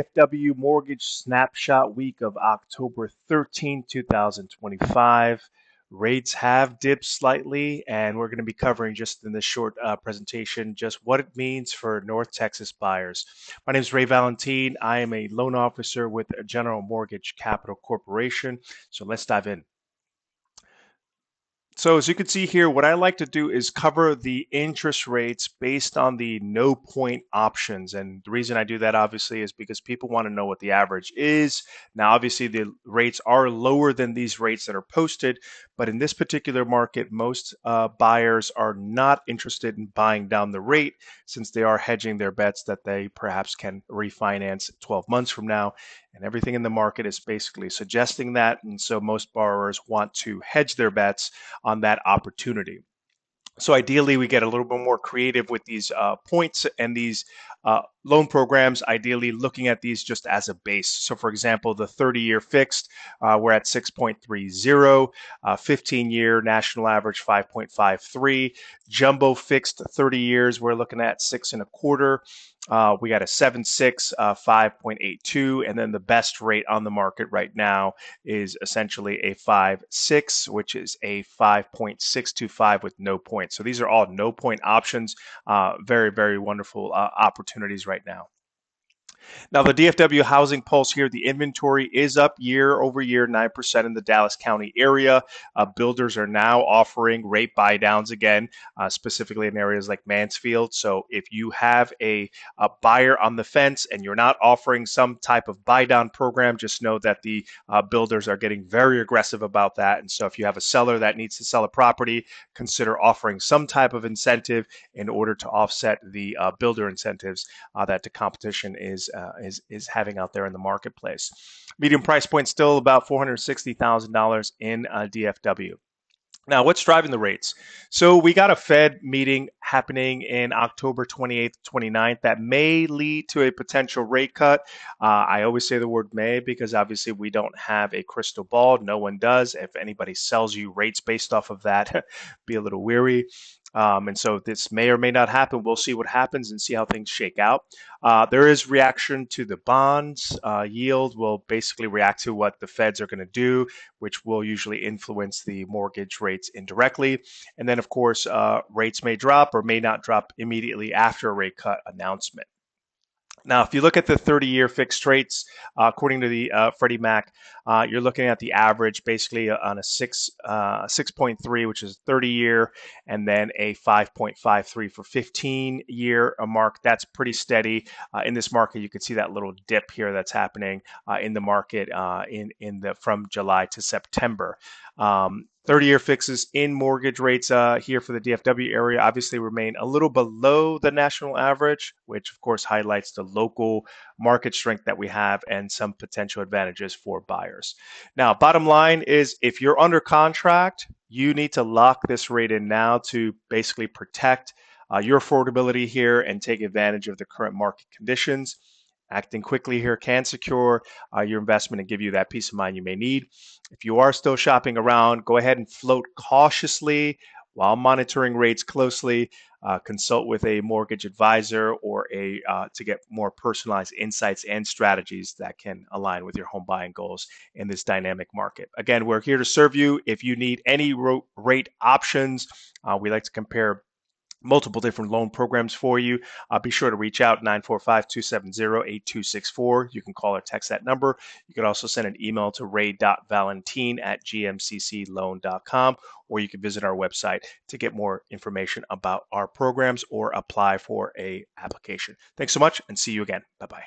DFW Mortgage Snapshot week of October 13, 2025. Rates have dipped slightly, and we're going to be covering just in this short presentation just what it means for North Texas buyers. My name is Rey Valentin. I am a loan officer with General Mortgage Capital Corporation. So let's dive in. So as you can see here, what I like to do is cover the interest rates based on the no point options. And the reason I do that obviously is because people want to know what the average is. Now, obviously the rates are lower than these rates that are posted, but in this particular market, most buyers are not interested in buying down the rate since they are hedging their bets that they perhaps can refinance 12 months from now. And everything in the market is basically suggesting that. And so most borrowers want to hedge their bets on that opportunity. So ideally, we get a little bit more creative with these points and these loan programs, ideally looking at these just as a base. So for example, the 30-year fixed, we're at 6.30, 15-year national average 5.53, jumbo fixed 30 years, we're looking at 6.25. We got a 7.6, 5.82, and then the best rate on the market right now is essentially a 5.6, which is a 5.625 with no points. So these are all no point options. Very, very wonderful opportunities right now. Now, the DFW Housing Pulse here, the inventory is up year over year, 9% in the Dallas County area. Builders are now offering rate buy downs again, specifically in areas like Mansfield. So if you have a buyer on the fence and you're not offering some type of buy down program, just know that the builders are getting very aggressive about that. And so if you have a seller that needs to sell a property, consider offering some type of incentive in order to offset the builder incentives that the competition is having out there in the marketplace. Medium price point still about $460,000 in DFW. Now, what's driving the rates? So we got a Fed meeting happening in October 28th, 29th that may lead to a potential rate cut. I always say the word may because obviously we don't have a crystal ball. No one does. If anybody sells you rates based off of that, be a little weary. And so this may or may not happen. We'll see what happens and see how things shake out. There is reaction to the bonds. Yield will basically react to what the Feds are going to do, which will usually influence the mortgage rates indirectly. And then, of course, rates may drop or may not drop immediately after a rate cut announcement. Now, if you look at the 30-year fixed rates, according to the Freddie Mac, you're looking at the average basically on a 6.3, which is 30-year, and then a 5.53 for 15-year mark. That's pretty steady in this market. You can see that little dip here that's happening in the market from July to September. 30-year fixes in mortgage rates here for the DFW area obviously remain a little below the national average, which of course highlights the local market strength that we have and some potential advantages for buyers. Now, bottom line is if you're under contract, you need to lock this rate in now to basically protect your affordability here and take advantage of the current market conditions. Acting quickly here can secure your investment and give you that peace of mind you may need. If you are still shopping around, go ahead and float cautiously while monitoring rates closely. Consult with a mortgage advisor or to get more personalized insights and strategies that can align with your home buying goals in this dynamic market. Again, we're here to serve you. If you need any rate options, we like to compare multiple different loan programs for you. Be sure to reach out 945-270-8264. You can call or text that number. You can also send an email to ray.valentin@gmccloan.com, or you can visit our website to get more information about our programs or apply for a application. Thanks so much and see you again. Bye-bye.